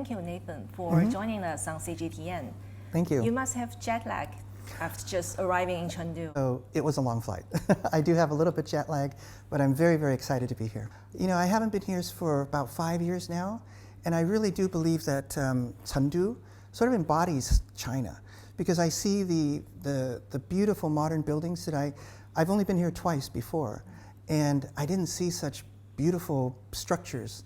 Thank you, Nathan, for joining us on CGTN. Thank you. You must have jet lag after just arriving in Chengdu. So it was a long flight. I do have a little bit jet lag, but I'm very, very excited to be here. You know, I haven't been here for about 5 years now, and I really do believe that Chengdu sort of embodies China, because I see the beautiful modern buildings that I've only been here twice before, and I didn't see such beautiful structures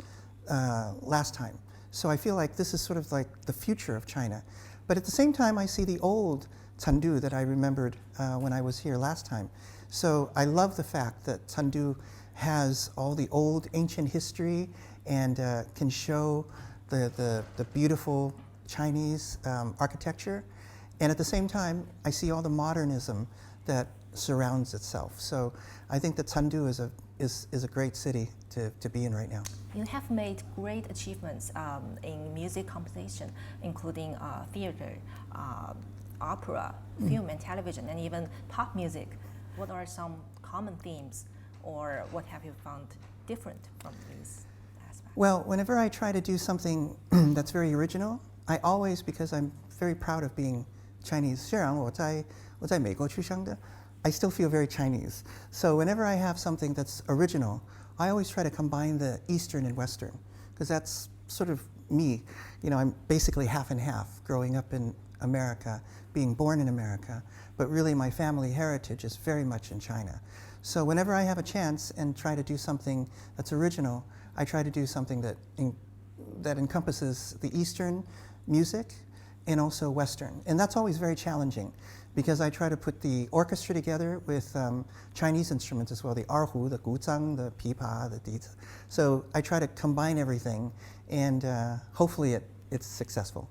last time. So I feel like this is sort of like the future of China. But at the same time, I see the old Chengdu that I remembered when I was here last time. So I love the fact that Chengdu has all the old ancient history and can show the beautiful Chinese architecture. And at the same time, I see all the modernism that surrounds itself. So I think that Chengdu is a great city to be in right now. You have made great achievements in music composition, including theater, opera, film and television, and even pop music. What are some common themes, or what have you found different from these aspects? Well, whenever I try to do something that's very original, I always, because I'm very proud of being Chinese, 虽然我在美国出生的, I still feel very Chinese. So whenever I have something that's original, I always try to combine the Eastern and Western, because that's sort of me. You know, I'm basically half and half, growing up in America, being born in America, but really my family heritage is very much in China. So whenever I have a chance and try to do something that's original, I try to do something that encompasses the Eastern music and also Western. And that's always very challenging, because I try to put the orchestra together with Chinese instruments as well, the erhu, the guzhang, the pipa, the dizi. So I try to combine everything, and hopefully it's successful.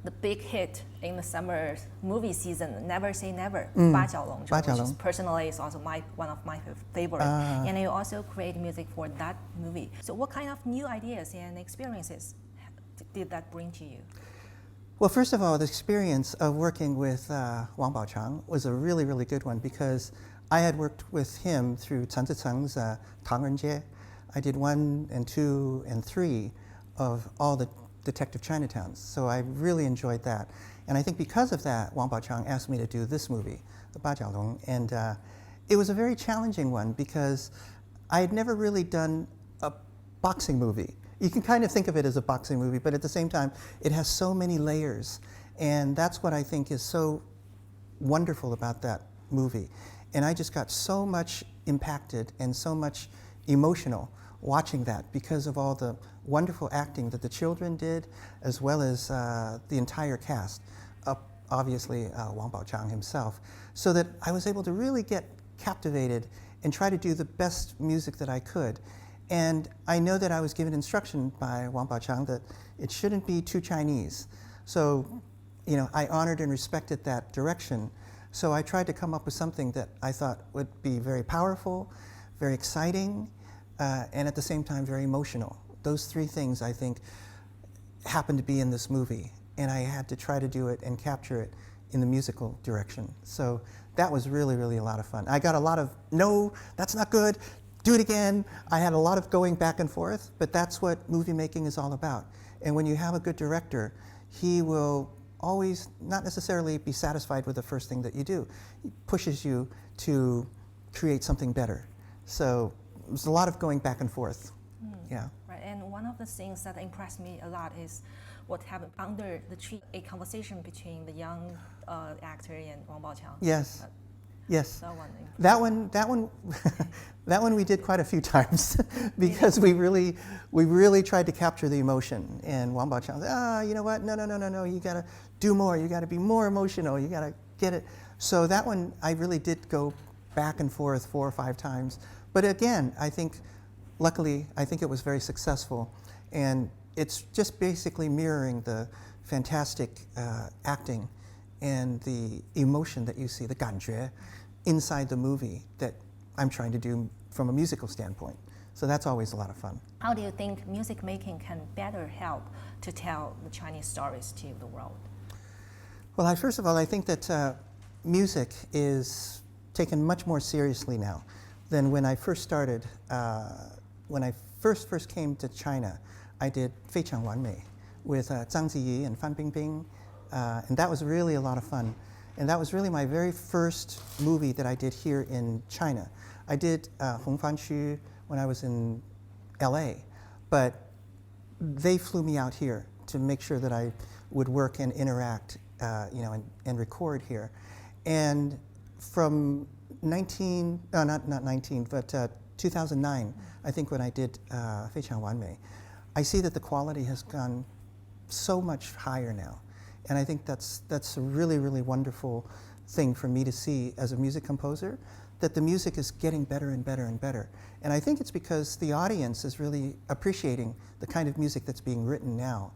The big hit in the summer movie season, Never Say Never, 八 Jiaolong, 角龙 which is personally is also one of my favorites. And you also create music for that movie. So what kind of new ideas and experiences did that bring to you? Well, first of all, the experience of working with Wang Baochang was a really, really good one, because I had worked with him through Chen Ziceng's Tang Renjie. I did 1 and 2 and 3 of all the Detective Chinatowns, so I really enjoyed that. And I think because of that, Wang Baochang asked me to do this movie, the 八角龙, and it was a very challenging one, because I had never really done a boxing movie. You can kind of think of it as a boxing movie, but at the same time, it has so many layers. And that's what I think is so wonderful about that movie. And I just got so much impacted and so much emotional watching that, because of all the wonderful acting that the children did, as well as the entire cast, obviously Wang Baochang himself, so that I was able to really get captivated and try to do the best music that I could. And I know that I was given instruction by Wang Baochang that it shouldn't be too Chinese. So, you know, I honored and respected that direction. So I tried to come up with something that I thought would be very powerful, very exciting, and at the same time very emotional. Those 3 things, I think, happened to be in this movie, and I had to try to do it and capture it in the musical direction. So that was really, really a lot of fun. I got a lot of, no, that's not good, do it again. I had a lot of going back and forth, but that's what movie making is all about. And when you have a good director, he will always not necessarily be satisfied with the first thing that you do. He pushes you to create something better. So there's a lot of going back and forth. Yeah. Right, and one of the things that impressed me a lot is what happened under the tree, a conversation between the young actor and Wang Baochang. Yes. Yes. That one. That one, that one we did quite a few times, because we really tried to capture the emotion. And Wang Baochang said, you know what? No. You got to do more. You got to be more emotional. You got to get it. So that one, I really did go back and forth 4 or 5 times. But again, I think, luckily, I think it was very successful. And it's just basically mirroring the fantastic acting and the emotion that you see, the 感觉, inside the movie that I'm trying to do from a musical standpoint. So that's always a lot of fun. How do you think music making can better help to tell the Chinese stories to the world? Well, first of all, I think that music is taken much more seriously now than when I first started. When I first came to China, I did 非常完美, with Zhang Ziyi and Fan Bingbing, and that was really a lot of fun. And that was really my very first movie that I did here in China. I did Hong Fan Xu when I was in LA, but they flew me out here to make sure that I would work and interact, and record here. And from 2009, I think when I did 非常完美, I see that the quality has gone so much higher now. And I think that's a really, really wonderful thing for me to see as a music composer, that the music is getting better and better and better. And I think it's because the audience is really appreciating the kind of music that's being written now.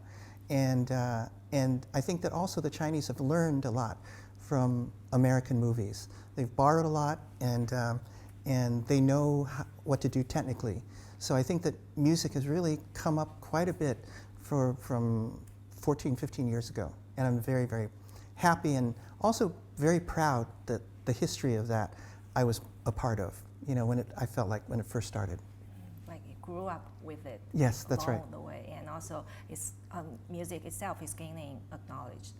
And I think that also the Chinese have learned a lot from American movies. They've borrowed a lot, and they know what to do technically. So I think that music has really come up quite a bit from 14, 15 years ago. And I'm very, very happy and also very proud that the history of that I was a part of, I felt like when it first started. Like you grew up with it. Yes, that's right. Along the way, and also it's music itself is gaining acknowledged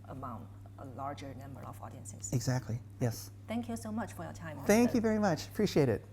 among a larger number of audiences. Exactly, yes. Thank you so much for your time. Thank you very much, appreciate it.